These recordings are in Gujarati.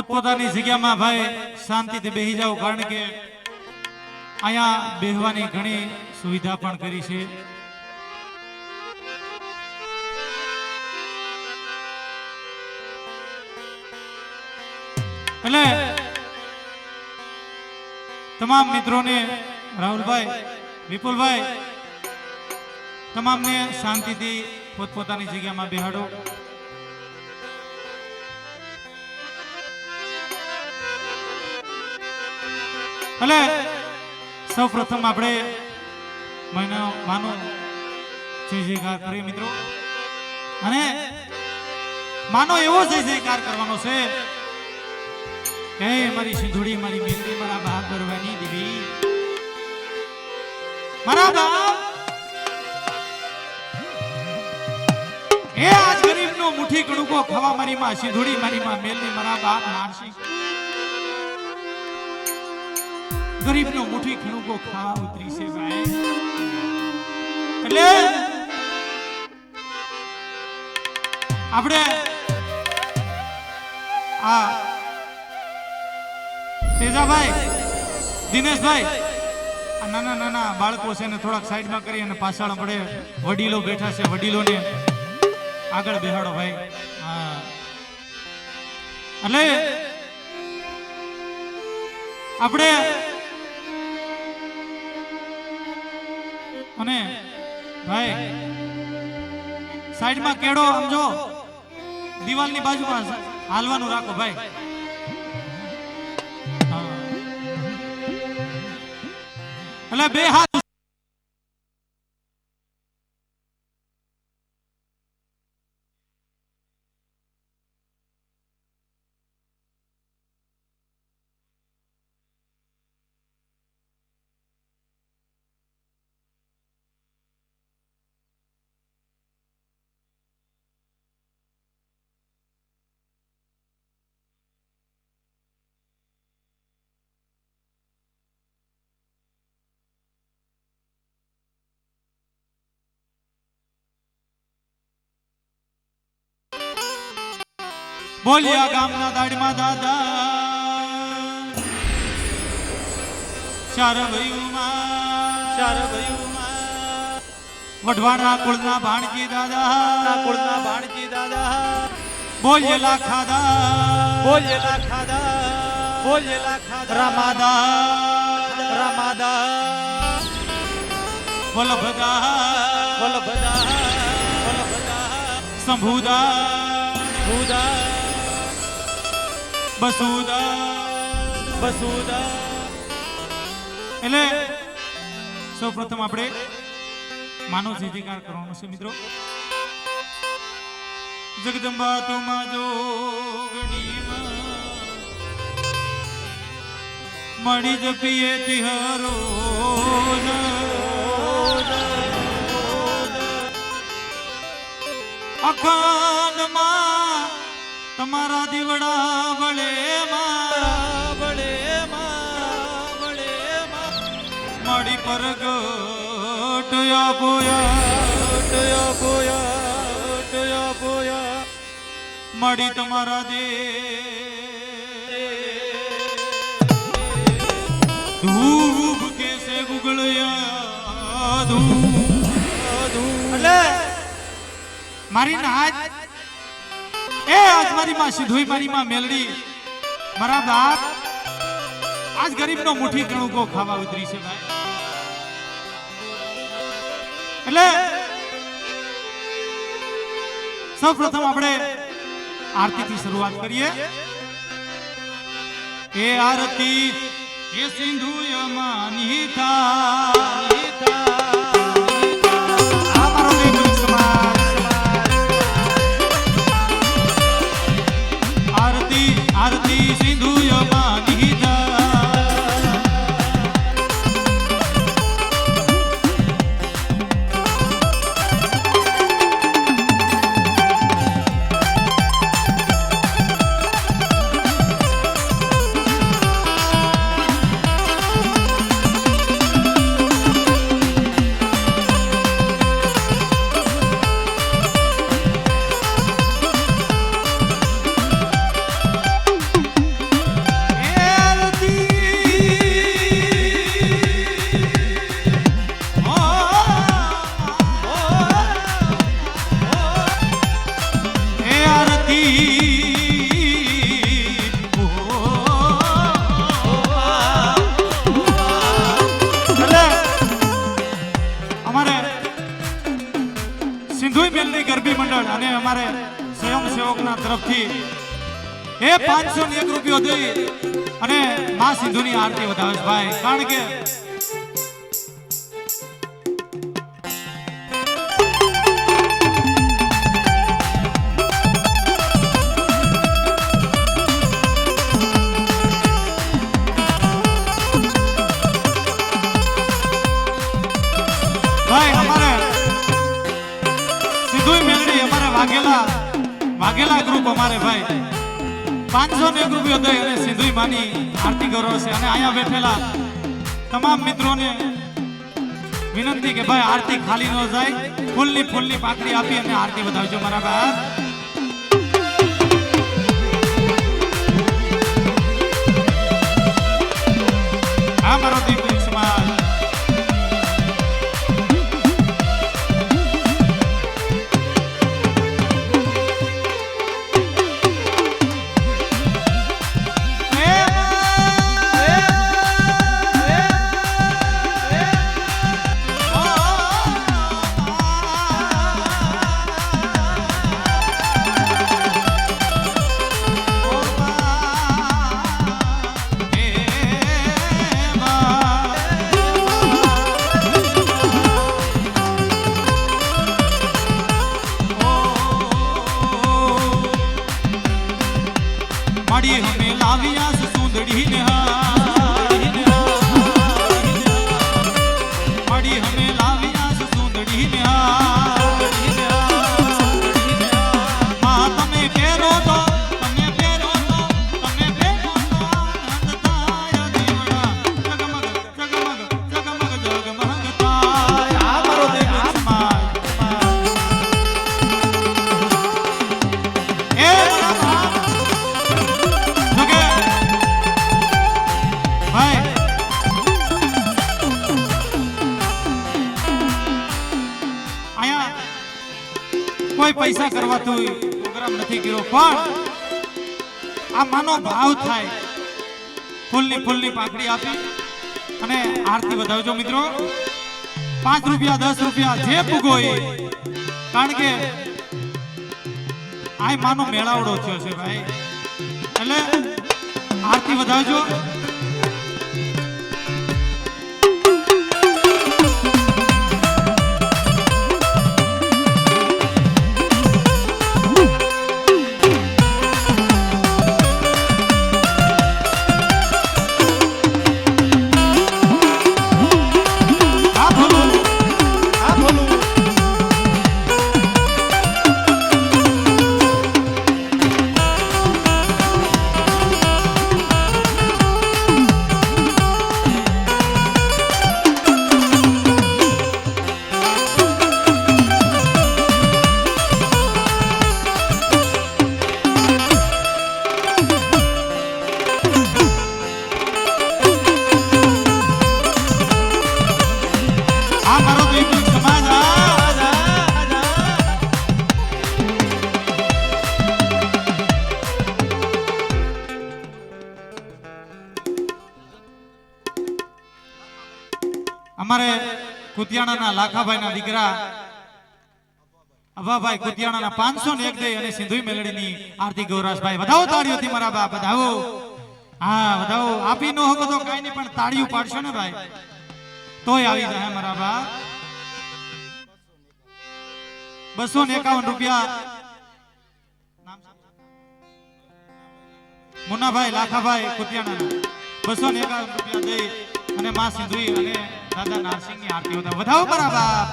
પોતપોતાની જગ્યામાં ભાઈ શાંતિથી બેસી જાઓ, કારણ કે અહીંયા બેહવાની ઘણી સુવિધા પણ કરી છે. એટલે તમામ મિત્રોને, રાહુલભાઈ, વિપુલભાઈ, તમામને શાંતિથી પોતપોતાની જગ્યામાં બેહાડો. એટલે સૌ પ્રથમ આપણે માનો જય જયકાર કરીએ મિત્રો, અને માનો એવો જય જયકાર કરવાનો છે કે મારી સિંધુડી, મારી મેલડી, મારા બાપ ગરવાની દેવી, મારા બાપ એ આજ ગરીબનો મુઠ્ઠી કણુકો ખાવા મારી માં સિંધુડી, મારી માં મેલડી, મારા બાપ નારસી ગરીબનો મુઠ્ઠી કણુકો ખાવા ઉતરી છે ભાઈ. એટલે આપણે આ તેજાભાઈ, દિનેશભાઈ, આ નાના નાના બાળકો છે ને થોડાક સાઈડમાં કરી અને પાછળ આપણે વડીલો બેઠા છે, વડીલોને આગળ બેહાડો ભાઈ. હા, એટલે આપણે અને ભાઈ સાઈડમાં કેડો સમજો, દિવાલની બાજુમાં હાલવાનું રાખો ભાઈ. એટલે બે હાથ બોલ્યા ગામના દાડમાં દાદા ચાર ભયુમાં વઢવાના કુળના ભાણજી દાદા બોલેલા ખાધા રામાદા વલ્લભદા શંભુદા બસુદા. એટલે સૌ પ્રથમ આપણે માનો જય જયકાર કરવાનો છે મિત્રો. જગદંબા તુમા જોગણીમાં મણી જપીએ તિહરો અખાંડમાં તમારા દીવડા વળે માડી પર ગટયા પોયા માડી તમારા દે ધૂપ કેસે ગુગળયા એટલે મારી નાચ એ આજ મારી માં સિંધુઈ, મારી માં મેલડી, મારા બાપ આજ ગરીબનો મુઠ્ઠી કણુકો ખાવા ઉતરી છે ભાઈ. એટલે સૌ પ્રથમ આપણે આરતીથી શરૂઆત કરીએ. એ આરતી એ સિંધુય માનીતા આરતી સિંધુય માનીતા પરિવારના તરફથી એ 501 રૂપિયો દઈ અને માં સિંધુની આરતી વધાવે છે ભાઈ. કારણ કે ભાઈ અમારે સિંધુઈ મેલડી અમારે વાઘેલા ગ્રુપ અમારે ભાઈ 501 રૂપિયો દઈ અને સિંધુઈ માની આરતી કરો છે. અને અહીંયા બેઠેલા તમામ મિત્રોને વિનંતી કે ભાઈ આરતી ખાલી ન જાય, ફૂલની પાકડી આપી અને આરતી વધાવજો મારા બાપ. આ મારો દીકરી સમાજ माड़ी हमें लाविया सुंदड़ी ने माड़ी हमें लाविया सुंदड़ी ने मां तमे पेरो तो आनंद तारा देवड़ा जगमग तारा. आ मारो देवी समाज ए કોઈ પૈસા કરવા તો પ્રોગ્રામ નથી કર્યો, પણ આ માનો ભાવ થાય ફૂલની પાકડી આપી અને આરતી વધાવજો મિત્રો. 5 રૂપિયા 10 રૂપિયા જે પૂગો એ, કારણ કે આ માનો મેળાવડો થયો છે ભાઈ, એટલે આરતી વધાવજો. અમારે કુતિયાણાના લાખાભાઈના દીકરા અભાભાઈ કુતિયાણાના 501 દે અને સિંધુઈ મેલડીની આરતી ગૌરાજભાઈ. વધાવો તાળીઓથી મારા બાપ, વધાવો. હા વધાવો. આપી ન હોગો તો કાઈ નહીં, પણ તાળીઓ પાડશો ને ભાઈ તોય આવી જાય મારા બાપ. 251 રૂપિયા મુન્નાભાઈ લાખાભાઈ કુતિયાણાના 251 રૂપિયા દે અને માં સિંધુઈ અને દાદા નારસિંહની આરતી વધાવો મારા બાપ.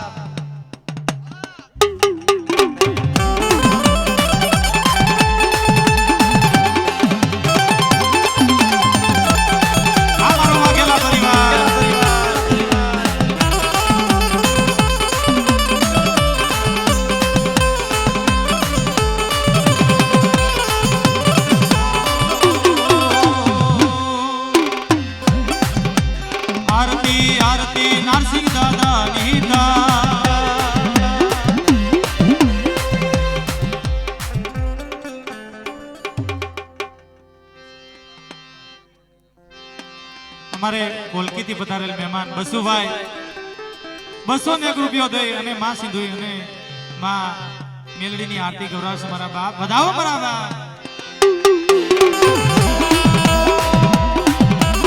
नारसिंह दादा नीता हमारे कोलकी थी पधारेल मेहमान बसुभाई 201 રૂપિયો દઈ અને માં સિંધુઈ અને માં મેલડીની આરતી ગૌરાવશે મારા બાપ. વધાવો મારા બાપ.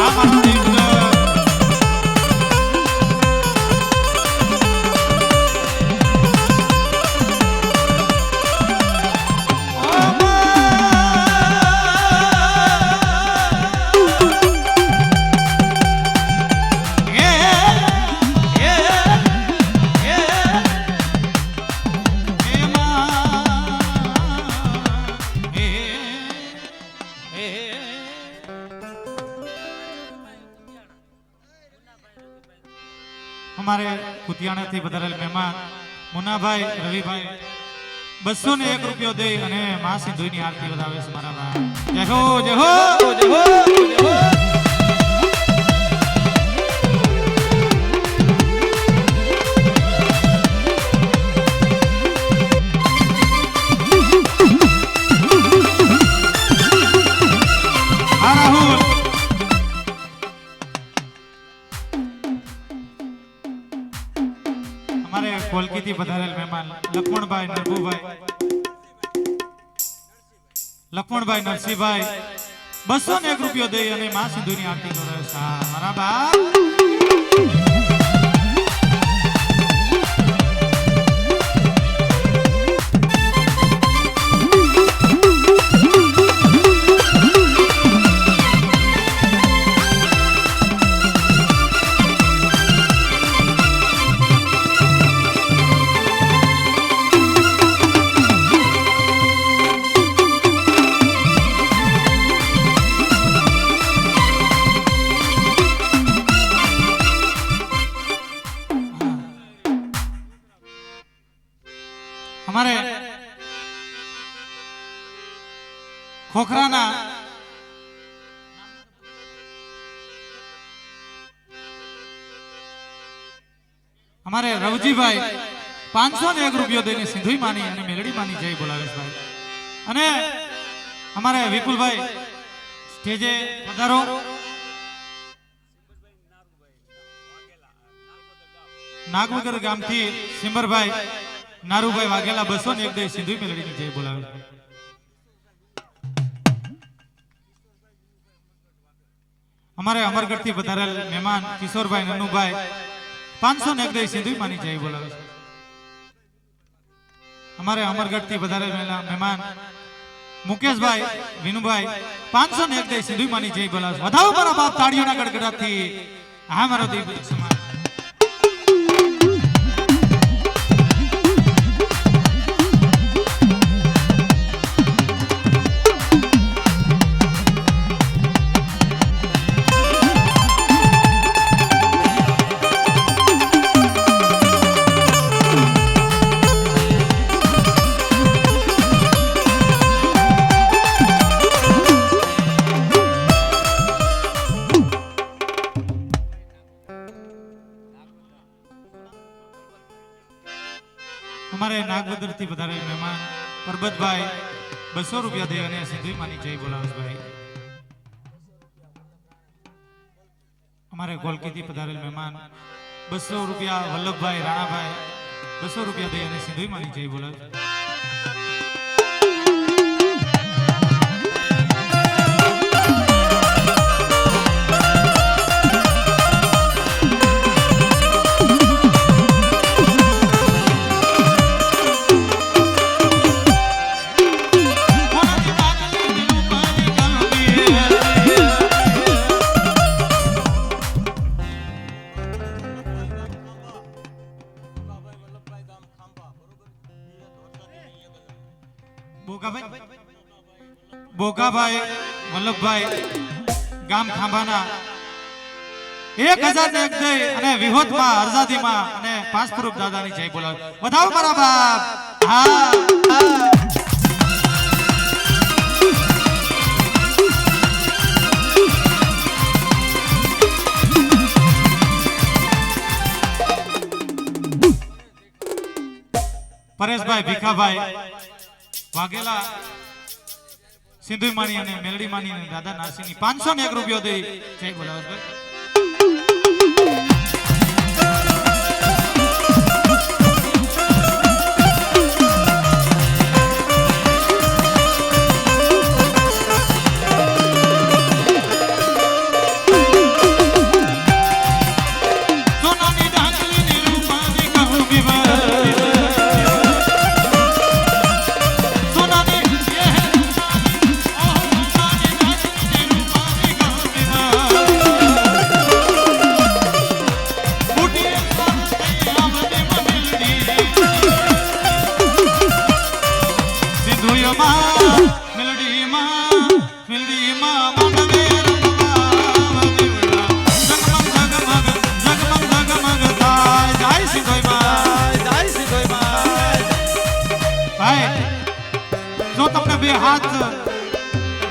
આ મારો દીકરો हमारे कुतियाणा थी बदरेल मेहमान मुन्नाभाई रविभाई 201 रुपया दे अने मां सिंधुनी आरती वधावे छे मारा भाई. जय हो जय हो जय हो जय हो. कोलकी थी पधारेल मेहमान लक्ष्मणभाई नरभुभाई लक्ष्मणभाई नरसिंहभाई 201 रुपया दे अने मां सिंधुनी आरती करे छे मारा बाप. हमारे खोखराना हमारे रवजी भाई 501 रुपया देने सिंधुई मानी अने मेलडी मानी जय बोलावेश भाई. अने हमारे विपुल भाई स्टेजे पधारो. नागवगर गाम थी सिंबर भाई नारूभाई वाघेला 201 दे सिंधुई मेलडी जय बोलावे. हमारे अमरगढ़ थी पधारेल मेहमान किशोर भाई नन्नू भाई 501 दे सिंधुई मानी जय बोलावे. हमारे अमरगढ़ थी पधारेल मेहमान मुकेश भाई विनु भाई 501 दे सिंधुई मानी जय बोलावे. વધાવો મારા બાપ તાળીઓના ગડગડાટથી. આ મારો દીપ સમાજ. हमारे नागवदर थी पधारे मेहमान परबत भाई 200 रुपया दे अने सिंधुई मानी जय बोलावेश भाई. हमारे गोलकी थी पधारेल मेहमान 200 रुपया वल्लभ भाई राणा भाई 200 रुपया दे अने सिंधुई मानी जय बोलावेश. बोगाभाई वल्लभभाई गाम खांभाना 1001 दे अने विहोत में आजादी में अने 5 पुरुष दादानी जय बोलावे. વધાવો મારા બાપ. હા परेश भाई भीखा भाई वाघेला सिंधुई मानी अने मेलडी मानी अने दादा नासिनी 501 रुपया दे जय बोलावे भाई.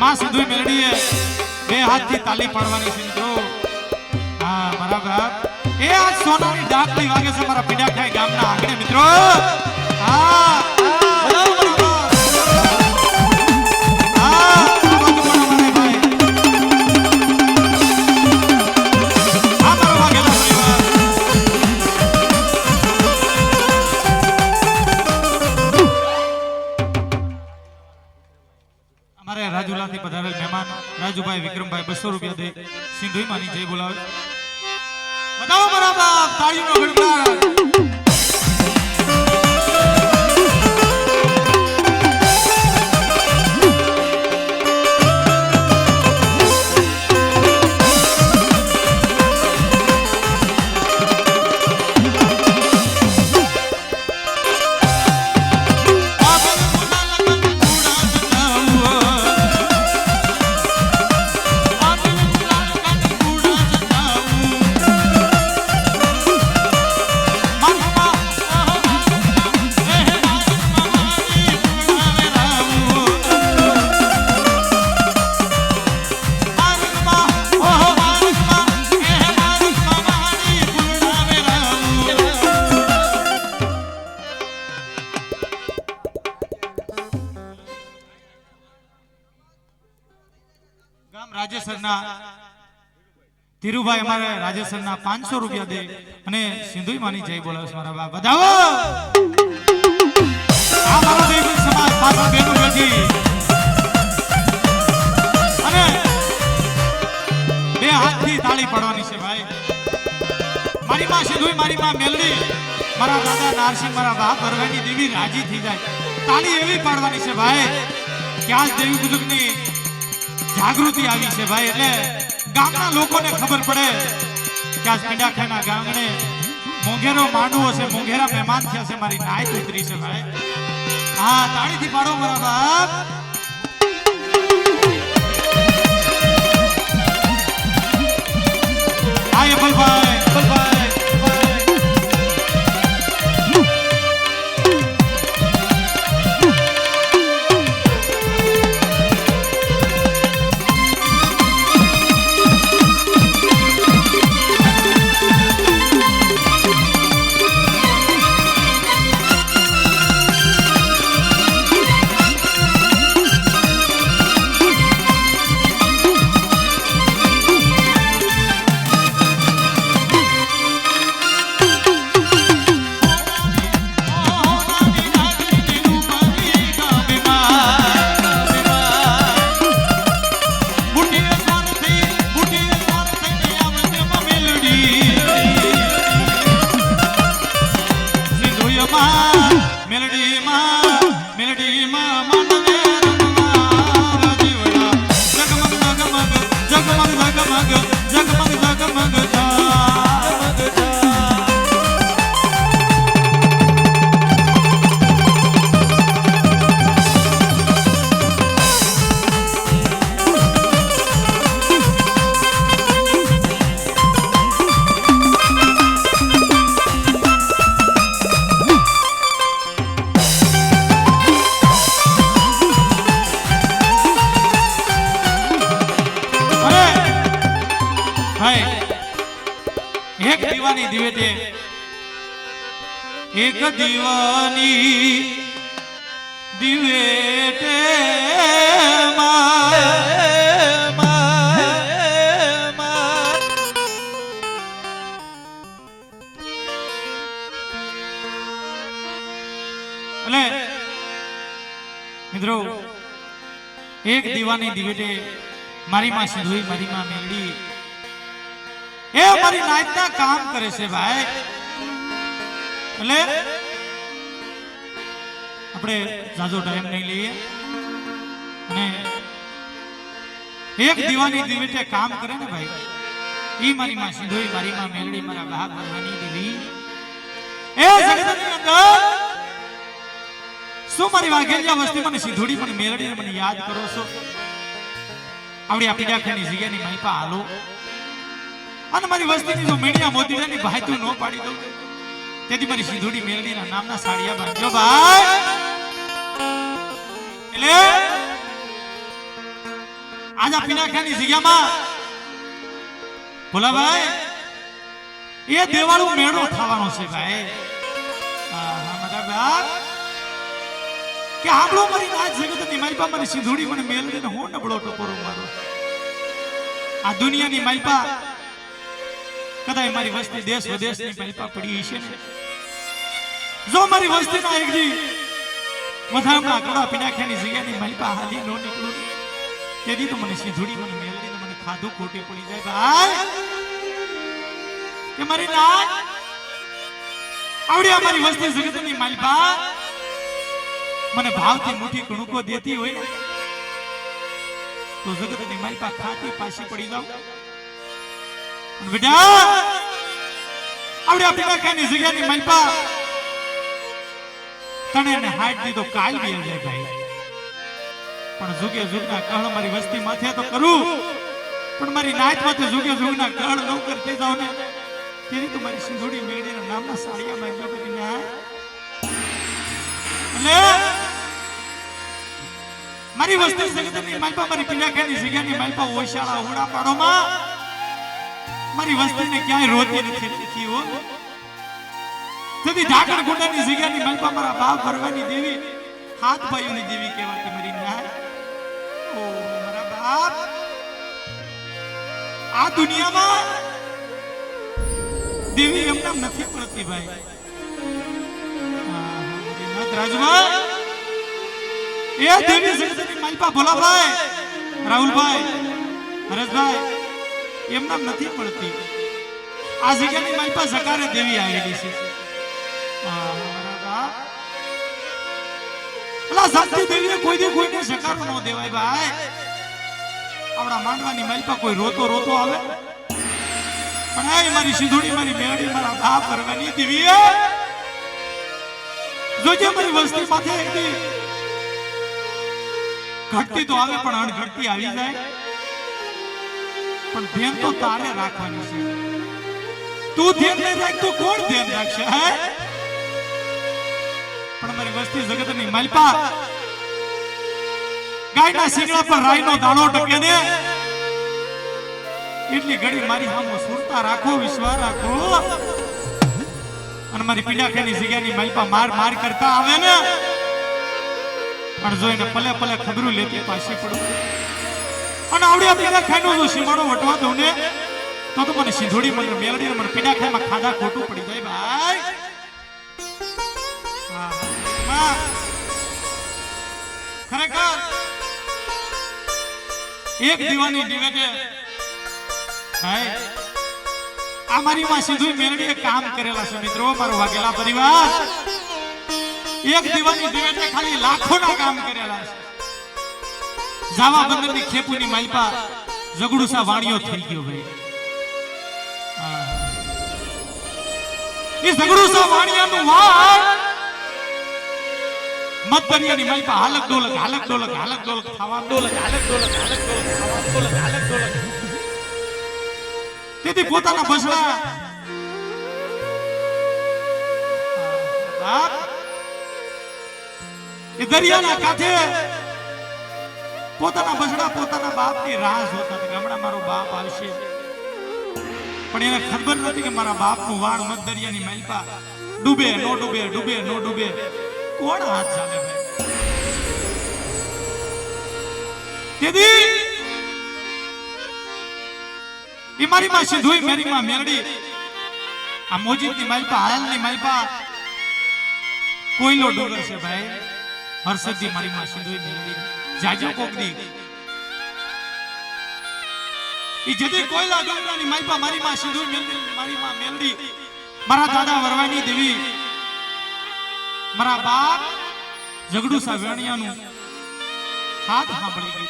માં સિંધુ મેલડીએ બે હાથથી તાલી પાડવાની છે મિત્રો. હા મારા બાપ એ આ સોનાની ડાકલી વાગે છે મારા પીડા ખાય ગામના આંગણે મિત્રો. હા રાજુલાથી પધારેલ મહેમાન રાજુભાઈ વિક્રમભાઈ 200 રૂપિયા દે સિંધુ માની જય બોલાવે. બતાવો મારા બાપ તાળીનો ગડગડાટ. રાજેસરના ધીરુભાઈ અમારે રાજેસરના 500 રૂપિયા દે અને સિંધુ માની જય બોલાવે મારા બાપ. બધાઓ આ મારો દેવી સમાજ પાછળ બેનો બેઠી અને બે હાથથી તાળી પાડવાની છે ભાઈ. મારી માં સિંધુ મારી માં મેલડી મારા દાદા નારસિંહ મારા બાપ ભરવાની દેવી રાજી થઈ જાય. તાળી એવી પાડવાની છે ભાઈ કે આજ દેવી બુજુર્ગની જાગૃતિ આવી છે ભાઈ. એટલે ગામના લોકોને ખબર પડે કે આજ પીડાખાના ગામડે મોંઘેરો માંડવો છે, મોંઘેરા મહેમાન થયા છે, મારી નાયત ઉતરી છે ભાઈ. હા તાળીથી પાડો મારા બાપ. હા એબલભાઈ એક દીવાની દિવેટે એક દીવાની દિવેટે એટલે મિત્રો એક દીવાની દિવેટે મારી માં સિંધુ મારી માં મેલડી એ અમારી નાયતના કામ કરે છે ભાઈ. એટલે આપણે જાજો ટાઈમ નહીં લઈએ અને એક દીવાની દિવેટે કામ કરે ને ભાઈ ઈ મારી માં સિંધુ મારી માં મેલડી મારા બાપ ભરવાની દેવી એ જગતની અંદર શું મારી વાઘેલિયા વસ્તી મને સિંધુડી મને મેલડી મને યાદ કરો છો. આવડી આપી ડાખની જગ્યાની માઈપા હાલો અને મારી વસ્તીની જો મેણિયા મોતીડાની ભાઈ તું નો પાડી દઉં તેથી મારી સિંધુડી મેલડીના નામના સાડિયા બાંધ્યો ભાઈ. એટલે આજ આ પિનાખાની જગ્યામાં ભોલા ભાઈ એ દેવાળું મેળો થવાનો છે ભાઈ. મારા બાપ કે આપણો મારી નાચ જગતની માલપા મને સિંધુડી મને મેલડીને હું નબળો ટપોરો મારો. આ દુનિયાની માલપા કદાચ મારી વસ્તી દેશ વિદેશની માલપા પડી છે ને, જો મારી વસ્તીના એક દી વધામણા કડા પિનાખાની જગ્યાની માલપા હાલી નો નીકળું તેથી તો મને સિંધુડી મને મેલડીને મને ખાધું ખોટી પડી જાય ભાઈ. કે મારી નાચ આવડી અમારી વસ્તી જગતની માલપા મને ભાવથી મુઠ્ઠી કણુકો દેતી હોય ને તો જગતની માલપા ખાતી પાછી પડી જાવ. બેટા આવડી આ પિનાખાની જગ્યાની માલપા તને ને હાટ દીધો કાલ બી આવી જાય ભાઈ. પણ જુગે જુગના કહળ મારી વસ્તી માથે તો કરું પણ મારી નાચ માથે જુગે જુગના કહળ ન કરતી જાવ ને તેની તો મારી સિંધુડી મેળડીના નામના સાડિયા માં જો કરીને અને મારી વસ્તી જગતની માલપા મારી પિનાખાની જગ્યાની માલપા ઓશાળા ઉડા પાડોમાં મારી વસ્તીને ક્યાંય રોતી નથી દેખી હો. તેથી ઢાકણ ગુંડાની જગ્યાની માલપા મારા બાપ ભરવાની દેવી હાથ ભાઈઓની દેવી કહેવાતી મારી ન્યાય. ઓ મારા બાપ આ દુનિયામાં દેવી એમના નથી પડતી ભાઈ. રાજમાં એ દેવી જગતની માલપા ભોલાભાઈ રાહુલભાઈ હરેશભાઈ એમના નથી પડતી. આ જગ્યાની માલપા સકારે દેવી આવેલી છે. શક્તિ દેવીએ કોઈ દી કોઈને સકારો ન દેવાય ભાઈ. આપણા માંડવાની માલપા કોઈ રોતો રોતો આવે પણ આ મારી સિંધુડી મારી મેળી મારા બાપ ભરવાની દેવીએ જોજે મારી વસ્તી માથે એકદી ઘટતી તો આવે પણ અણઘટતી આવી જાય પણ ધ્યાન તો તારે રાખવાની છે. તું ધ્યાન નહીં રાખ તો કોણ ધ્યાન રાખશે હે? પણ મારી વસ્તી જગતની માલપા ગાયના શીંગડા પર રાઈનો દાણો ટકે ને એટલી ઘડી મારી સામે સુરતા રાખો વિશ્વાસ રાખો. અને મારી પિનાખાની જગ્યાની માલપા માર માર કરતા આવે ને પણ જોઈને પલે પલે ખબરું લેતી પાછી પડું અને આવડે પિનાખાઈનો જો સીમાડો વટવા દઉં ને તો મને સિંધુડી મને મેલડી મને પિનાખાઈમાં ખાધા ખોટું પડી જાય ભાઈ. ખરેખર એક દીવાની દિવેટે ભાઈ આ મારી માં સિંધુડી મેલડીએ કામ કરેલા છે મિત્રો. મારો વાઘેલા પરિવાર એક દીવાની દિવેટે ખાલી લાખોના કામ કરેલા છે. જાવા બંદરની ખેપુની માલપા જગડુસા વાણિયો થઈ ગયો ભાઈ. એ જગડુસા વાણિયાનું વાળ મતદરિયાની માલપા હાલક ડોલક હાલક ડોલક હાલક ડોલક ખાવા ડોલક હાલક ડોલક હાલક ડોલક ખાવા ડોલક હાલક ડોલક. તેથી પોતાના બસડા એ દરિયાના કાંઠે પોતાના બસડા પોતાના બાપની રાહ જોતા હતા. હમણાં મારો બાપ આવશે પણ એને ખબર નથી કે મારા બાપનું વાળ મધદરિયાની માલપા ડૂબે નો ડૂબે ડૂબે નો ડૂબે કોણ હાથ ચાલે ભાઈ. તેથી એ મારી માં સિંધુઈ મેરી માં મેલડી આ મોજીદની માલપા હાલની માલપા કોઈલો ડુંગર છે ભાઈ. હર્ષદજી મારી માં સિંધુઈ મેલડી જાજો કોકડી ઈ જદી કોઈલા ડુંગરની માલપા મારી માં સિંધુઈ મેલડી મારી માં મેલડી મારા દાદા વરવાની દેવી મારા બાપ જગડુસા વેણિયાનું હાથ સાંભળી ગઈ.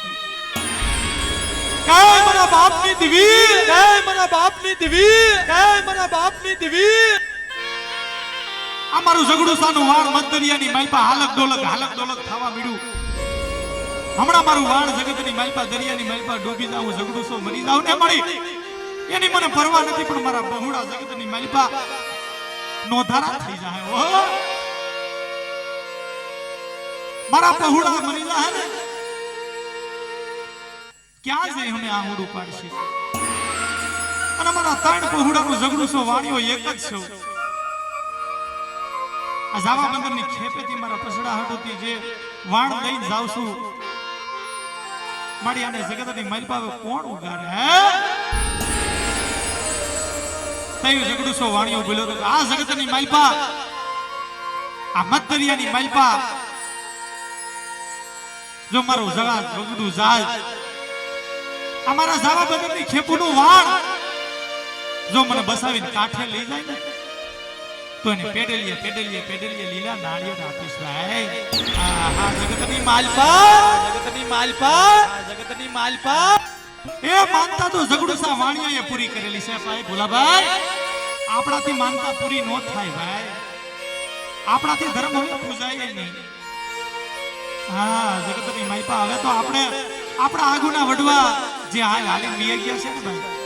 કઈ મારા બાપની દેવી કઈ મારા બાપની દેવી કઈ મારા બાપની દેવી આ મારું જગડુસાનું વાળ મધદરિયાની માલપા હાલક ડોલક થવા મળ્યું. હમણાં મારું વાળ જગતની માલપા દરિયાની માલપા ડૂબી જાઉં જગડુસો મરી જાઉં ને મળી એની મને પરવા નથી પણ મારા બહુડા જગતની માલપા નોધારા થઈ જાય. ઓ મારા બહુડા મરી જાય ને ક્યાં જઈ અમે આહુડું પાડશે અને મારા ત્રણ પહોળાનો ઝઘડું છો વાણિયો એક જ છો આ જાવા બંદરની ખેપેથી મારા પસડા હટોથી જે વાણ લઈને જાવ છું મારી આને જગતની માલપાવે કોણ ઉગાડે હે તયું ઝઘડું છો વાણિયો બોલ્યો તો આ જગતની માલપા આ મતદરિયાની માલપા જો મારો જગા ઝઘડું જાજ અમારા જાવા બંદરની ખેપુનું વાણ જો મને બસાવીને કાંઠે લઈ જાય ને તો એને પેડલીએ લીલા નાળિયેર આપીશ ભાઈ આહા જગતની માલપા એ માનતા તો ઝઘડુસા વાણિયાએ પૂરી કરેલી છે ભાઈ ભોલાભાઈ આપણાથી માનતા પૂરી નો થાય ભાઈ આપણાથી ધર્મ હવે પૂજાય નહીં હા જગતની માલપા હવે તો આપણે આપણા આગુના વડવા જે હાલી વી ગયા છે ને ભાઈ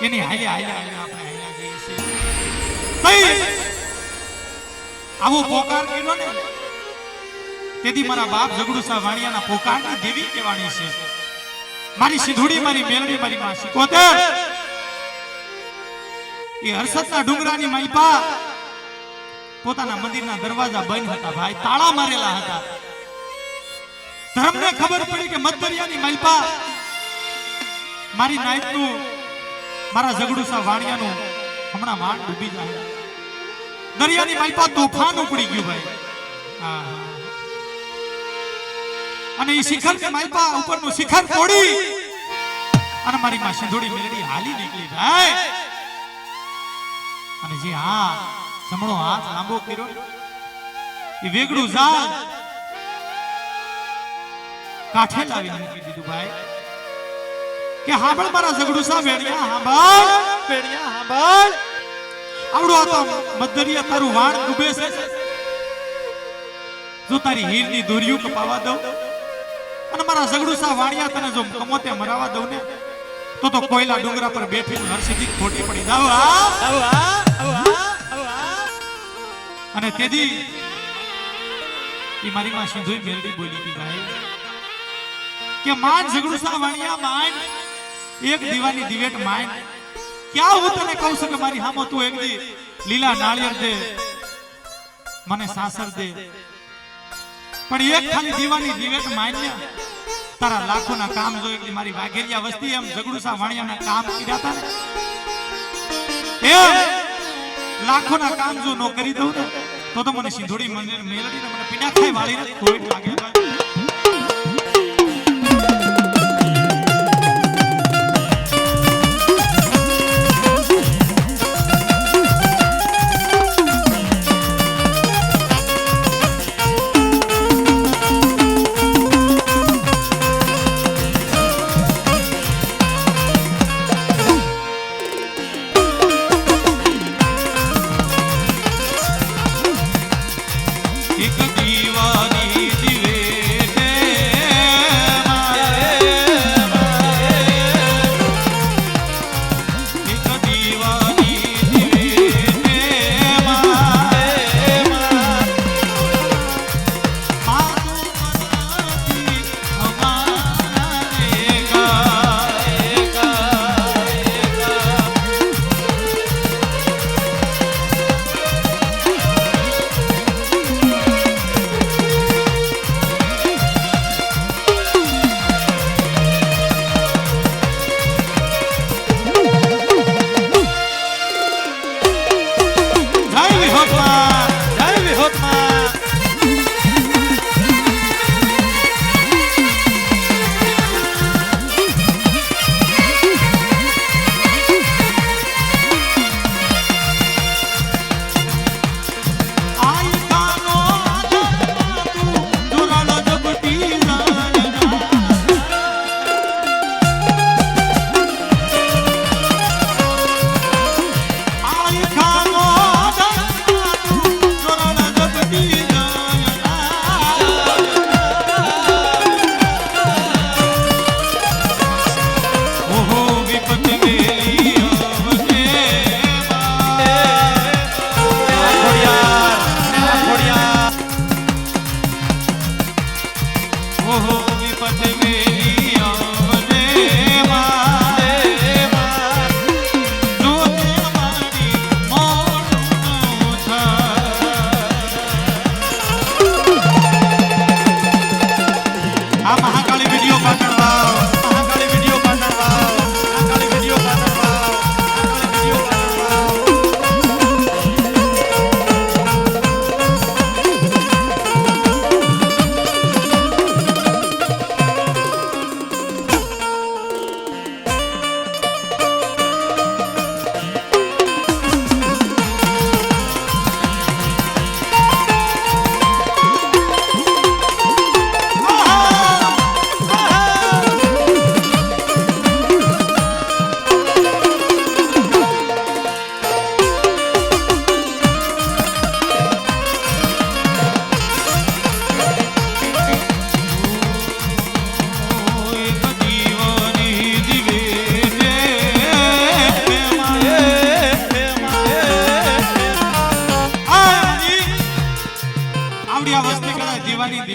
એની હાલે આપણે હાલ્યા જઈએ છીએ આવો પોકાર કર્યો ને તેથી મારા બાપ ઝઘડુસા વાણિયાના પોકારની દેવી કહેવાની છે મારી સિંધુડી મારી મેલડી મારી માં સિકોતર એ હર્ષદના ડુંગરાની માલપા પોતાના મંદિરના દરવાજા બંધ હતા ભાઈ તાળા મારેલા હતા ધર્મને ખબર પડી કે મતદરિયાની માલપા મારી નાયકનું મારા ઝઘડુસા વાણિયાનું હમણાં માન ડૂબી જાય દરિયાની માલપા તોફાન ઉપડી ગયું ભાઈ અને એ શિખર ની માલપા ઉપરનું શિખર તોડી અને મારી માં સિંધોડી મેલડી હાલી નીકળી ભાઈ અને જે જમણો હાથ લાંબો કર્યો એ વેગડું ઝાડ કાઠે લાવી મૂકી દીધું ભાઈ કે હાંભળ મારા ઝઘડુસા વેડિયા હાંભળ આવડો આ તો મધદરિયા તારું વાણ ડૂબે છે જો તારી હીરની દોરીયું કપાવા દઉં અને મારા ઝઘડુસા વાણિયા તને જો કમોતે મરાવા દઉં ને તો કોયલા ડુંગરા પર બેઠી હરસિદ્ધિ ખોટી પડી જાવ અને તેદી એ મારી માં સિંધોઈ મેલડી બોલી હતી ભાઈ કે માન ઝઘડુસા વાણિયા માન એક દીવાની દિવેટ માન ક્યાં હું તને કહું છું કે મારી હામો તું એક દી લીલા નાળિયેર દે મને સાસર દે પણ એક ખાલી દીવાની દિવેટ માન્યા તારા લાખોના કામ જો એક દી મારી વાઘેરિયા વસ્તી એમ ઝઘડુસા વાણિયાના કામ કર્યા હતા ને એમ લાખોના કામ જો નો કરી દઉં ને તો મને સિંધોડી મેલડીને મને પીડા ખાઈ વાળીને કોઈ લાગે એક દીવાની દિવે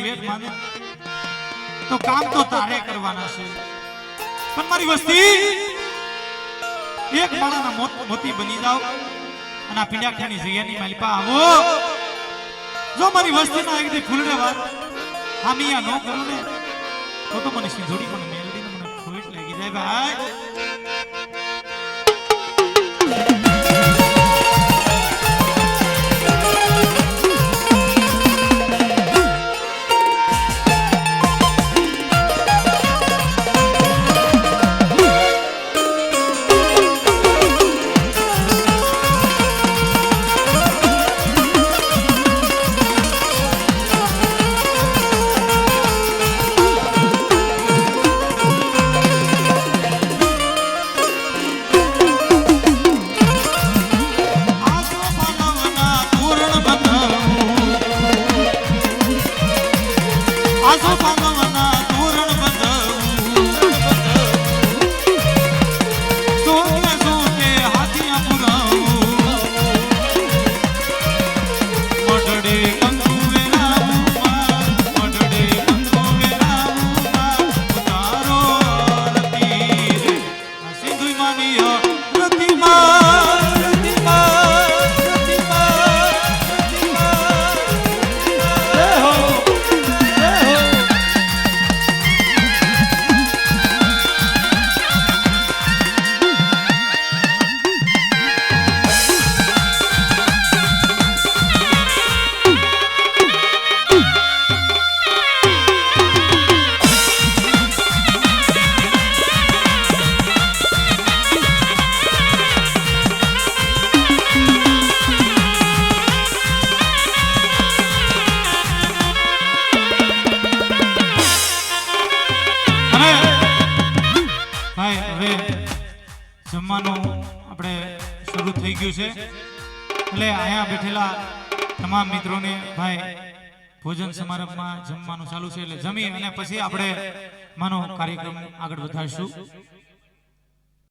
વેટ માને તો કામ તો તારે કરવાના છે, પણ મારી વસ્તી એક માળાના મોતી બની જાવ અને આ પીડાખાની જગ્યાની માલિપા આવો. જો મારી વસ્તીના એક દી ફૂલડે વાત હામિયા ન કરું ને તો મને સિંધોડી પણ મેલડીને મને ખોટ લાગી જાય ભાઈ. જમવાનું આપણે શરૂ થઈ ગયું છે એટલે અહીંયા બેઠેલા તમામ મિત્રોને ભાઈ ભોજન સમારંભમાં જમવાનું ચાલુ છે એટલે જમી અને પછી આપણે માનો કાર્યક્રમ આગળ વધારશું.